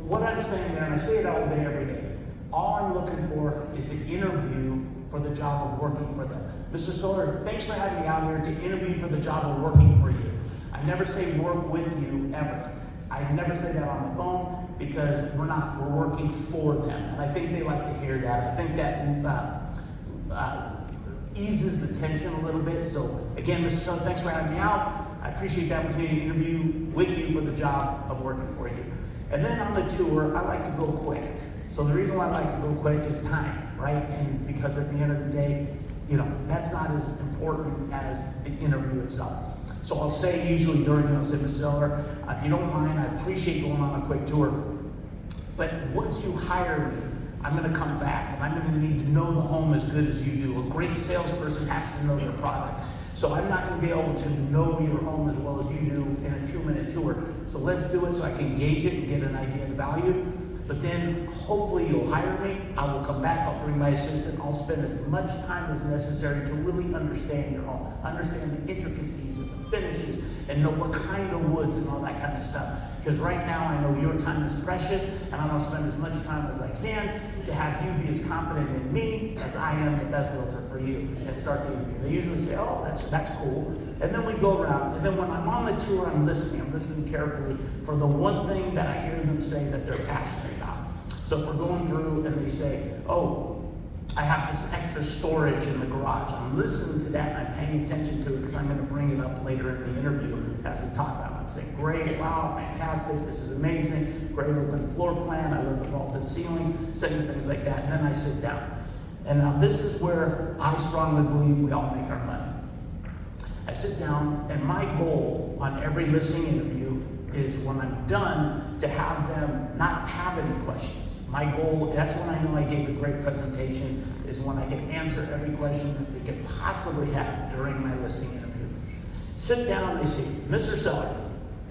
what I'm saying there, and I say it all day, every day, all I'm looking for is an interview for the job of working for them. Mr. Solar, thanks for having me out here to interview for the job of working for you. I never say work with you, ever. I never say that on the phone because we're not, we're working for them. And I think they like to hear that. I think that eases the tension a little bit. So again, Mr. Solar, thanks for having me out. I appreciate the opportunity to interview with you for the job of working for you. And then on the tour, I like to go quick. So the reason why I like to go quick is time, right? And because at the end of the day, you know, that's not as important as the interview itself. So I'll say usually during, I'll say, Mr. Zeller, if you don't mind, I appreciate going on a quick tour. But once you hire me, I'm gonna come back and I'm gonna need to know the home as good as you do. A great salesperson has to know your product. So I'm not gonna be able to know your home as well as you do in a 2-minute tour. So let's do it so I can gauge it and get an idea of the value. But then hopefully you'll hire me, I will come back, I'll bring my assistant, I'll spend as much time as necessary to really understand your home, understand the intricacies and the finishes, and know what kind of woods and all that kind of stuff. Because right now I know your time is precious, and I'm gonna spend as much time as I can to have you be as confident in me as I am the best realtor for you, and start the interview. They usually say, oh, that's cool. And then we go around, and then when I'm on the tour, I'm listening carefully for the one thing that I hear them say that they're passionate about. So if we're going through and they say, oh, I have this extra storage in the garage, I'm listening to that and I'm paying attention to it because I'm going to bring it up later in the interview as we talk about it. I'm saying, great, wow, fantastic, this is amazing, great open floor plan, I love the vaulted ceilings, saying things like that, and then I sit down. And now this is where I strongly believe we all make our money. I sit down, and my goal on every listing interview is when I'm done to have them not have any questions. My goal, that's when I know I gave a great presentation, is when I can answer every question that they could possibly have during my listing interview. Sit down and say, Mr. Seller,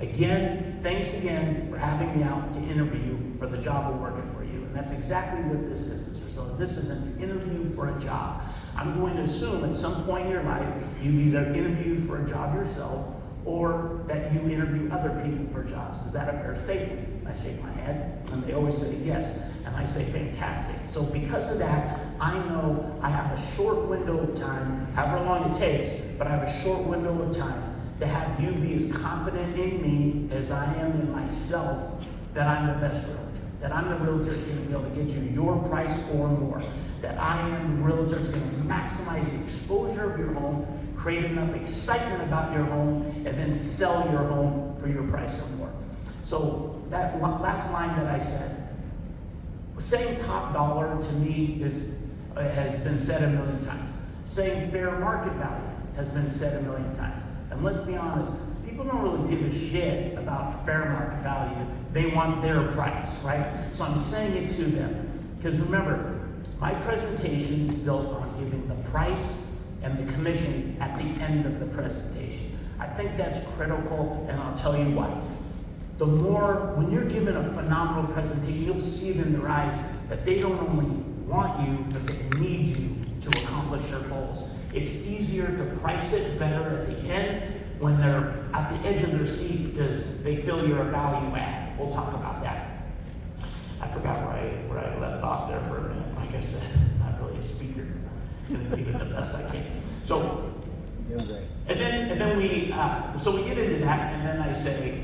again, thanks again for having me out to interview for the job of working for you. And that's exactly what this is, Mr. Seller. This is an interview for a job. I'm going to assume at some point in your life, you've either interviewed for a job yourself or that you interview other people for jobs. Is that a fair statement? I shake my head, and they always say yes, and I say fantastic. So because of that, I know I have a short window of time, however long it takes, but I have a short window of time to have you be as confident in me as I am in myself that I'm the best realtor, that I'm the realtor that's going to be able to get you your price or more, that I am the realtor that's going to maximize the exposure of your home, create enough excitement about your home, and then sell your home for your price or more. So that last line that I said, saying top dollar to me has been said a million times. Saying fair market value has been said a million times. And let's be honest, people don't really give a shit about fair market value. They want their price, right? So I'm saying it to them. Because remember, my presentation is built on giving the price and the commission at the end of the presentation. I think that's critical, and I'll tell you why. The more, when you're given a phenomenal presentation, you'll see it in their eyes that they don't only want you, but they need you to accomplish their goals. It's easier to price it better at the end when they're at the edge of their seat because they feel you're a value add. We'll talk about that. I forgot where I left off there for a minute. Like I said, I'm not really a speaker. I'm gonna give it the best I can. So, and then we get into that, and then I say,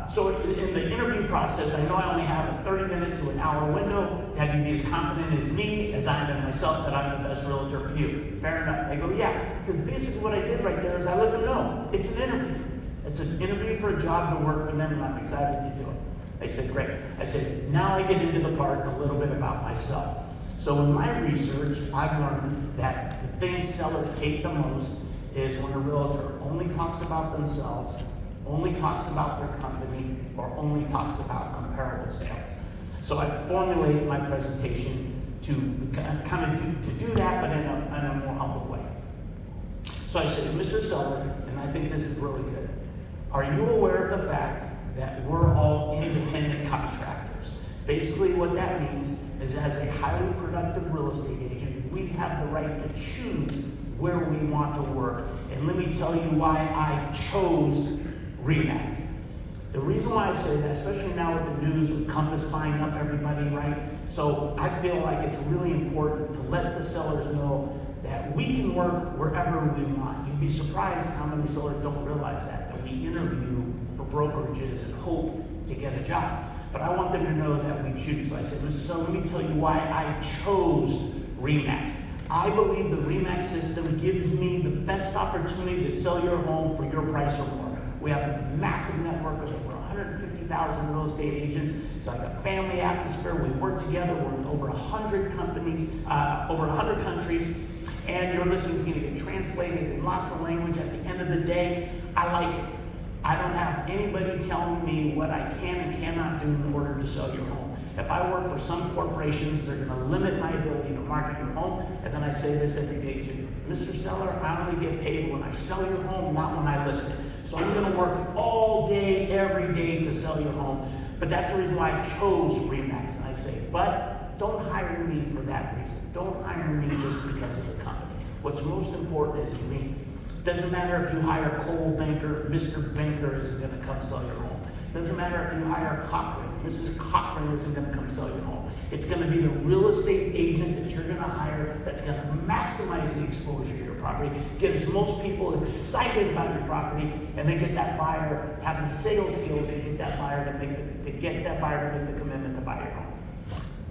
so in the interview process, I know I only have a 30-minute to an hour window to have you be as confident as me, as I am in myself, that I'm the best realtor for you. Fair enough. They go, yeah, because basically what I did right there is I let them know it's an interview. It's an interview for a job to work for them, and I'm excited to do it. They said, great. I said, now I get into the part a little bit about myself. So in my research, I've learned that the thing sellers hate the most is when a realtor only talks about themselves, only talks about their company, or only talks about comparable sales. So I formulate my presentation to kind of do that, but in a more humble way. So I said, Mr. Seller, and I think this is really good, are you aware of the fact that we're all independent contractors? Basically what that means is as a highly productive real estate agent, we have the right to choose where we want to work. And let me tell you why I chose RE/MAX. The reason why I say that, especially now with the news, with Compass buying up everybody, right? So I feel like it's really important to let the sellers know that we can work wherever we want. You'd be surprised how many sellers don't realize that we interview for brokerages and hope to get a job. But I want them to know that we choose. So I said, Mr. Seller, let me tell you why I chose RE/MAX. I believe the RE/MAX system gives me the best opportunity to sell your home for your price or more. We have a massive network of over 150,000 real estate agents. It's like a family atmosphere. We work together. We're in over 100 companies, over 100 countries, and your listing is going to get translated in lots of language. At the end of the day, I like it. I don't have anybody telling me what I can and cannot do in order to sell your home. If I work for some corporations, they're going to limit my ability to market your home. And then I say this every day too. Mr. Seller, I only get paid when I sell your home, not when I list it. So I'm going to work all day, every day to sell your home. But that's the reason why I chose RE/MAX. And I say, but don't hire me for that reason. Don't hire me just because of the company. What's most important is me. It doesn't matter if you hire Cole Banker, Mr. Banker isn't going to come sell your home. It doesn't matter if you hire Cochran, Mrs. Cochran isn't going to come sell your home. It's going to be the real estate agent that you're going to hire that's going to maximize the exposure to your property, get as most people excited about your property, and then get that buyer, have the sales skills to get that buyer to make the commitment to buy your home.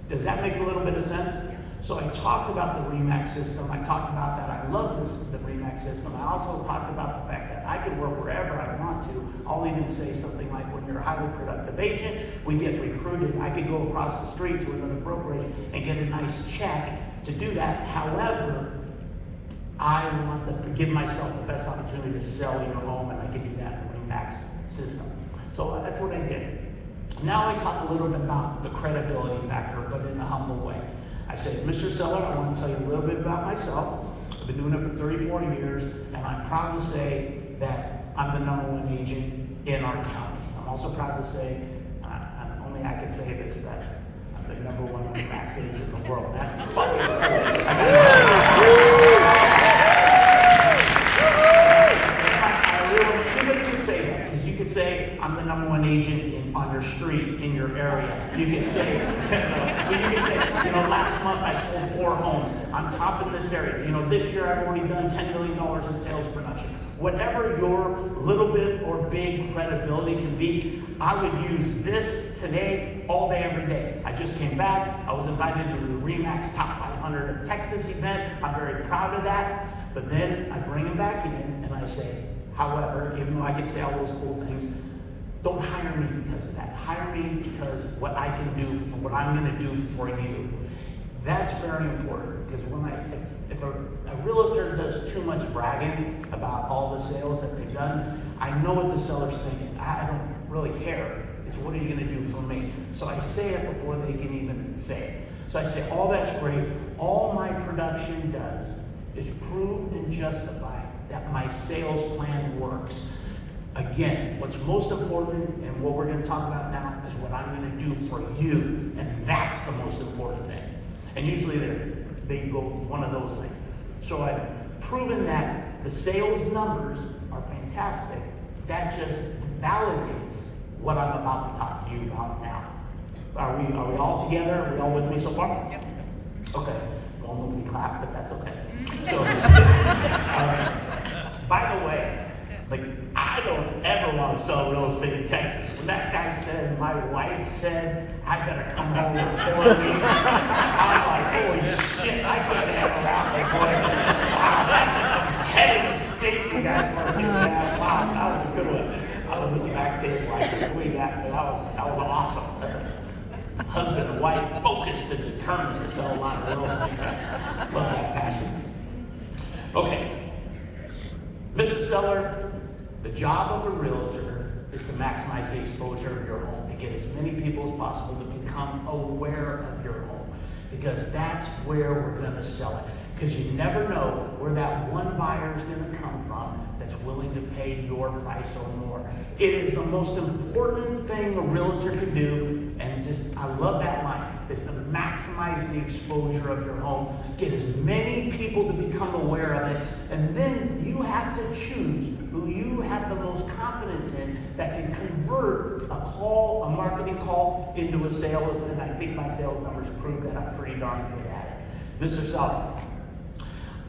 Does that make a little bit of sense? So I talked about the RE/MAX system. I talked about that I love the RE/MAX system. I also talked about the fact that I can work wherever I want to. I'll even say something like, when you're a highly productive agent, we get recruited. I could go across the street to another brokerage and get a nice check to do that. However, I want to give myself the best opportunity to sell your home, and I can do that in the RE/MAX system. So that's what I did. Now I talk a little bit about the credibility factor, but in a humble way. I say, Mr. Seller, I want to tell you a little bit about myself. I've been doing it for 34 years, and I'm proud to say that I'm the #1 agent in our county. I'm also proud to say, only I can say this, that I'm the #1 RE/MAX agent in the world. That's fucking you could say that, because you could say, I'm the #1 agent on your street, in your area. You could say, last month I sold 4 homes. I'm top in this area. This year I've already done $10 million in sales production. Whatever your little bit or big credibility can be, I would use this today, all day, every day. I just came back. I was invited to the RE/MAX Top 500 of Texas event. I'm very proud of that. But then I bring them back in and I say, however, even though I can say all those cool things, don't hire me because of that. Hire me because what I can do for what I'm going to do for you. That's very important, because if a realtor does too much bragging about all the sales that they've done, I know what the seller's thinking. I don't really care. It's what are you going to do for me? So I say it before they can even say it. So I say, all that's great. All my production does is prove and justify that my sales plan works. Again, what's most important and what we're going to talk about now is what I'm going to do for you. And that's the most important thing. And usually they go one of those things. So I've proven that the sales numbers are fantastic. That just validates what I'm about to talk to you about now. Are we all together? Are we all with me so far? Yep. Okay. Well, nobody clapped, but that's okay. So, by the way, I don't ever want to sell real estate in Texas. When that guy said, my wife said, I better come home in 4 weeks, I'm like, holy shit, I couldn't handle that. Wow, that's a competitive state you guys were in that. Wow, that was a good one. I was at the back table. I said, wait, that was awesome. That's a husband and wife focused and determined to sell a lot of real estate. Love that passion. Okay. Mr. Seller, the job of a realtor is to maximize the exposure of your home, to get as many people as possible to become aware of your home, because that's where we're going to sell it. Because you never know where that one buyer is going to come from that's willing to pay your price or more. It is the most important thing a realtor can do, and I love that line. is to maximize the exposure of your home, get as many people to become aware of it, and then you have to choose who you have the most confidence in that can convert a marketing call into a sales, and I think my sales numbers prove that I'm pretty darn good at it. Mr. Seller,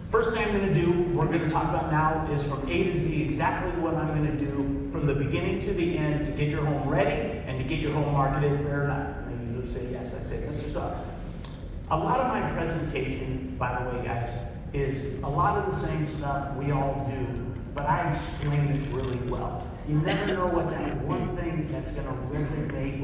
first thing I'm going to do, we're going to talk about now, is from A to Z exactly what I'm going to do from the beginning to the end to get your home ready and to get your home marketed. Fair enough. They usually say yes. I say, Mr. Seller, a lot of my presentation, by the way, guys, is a lot of the same stuff we all do, but I explain it really well. You never know what that one thing that's going to resonate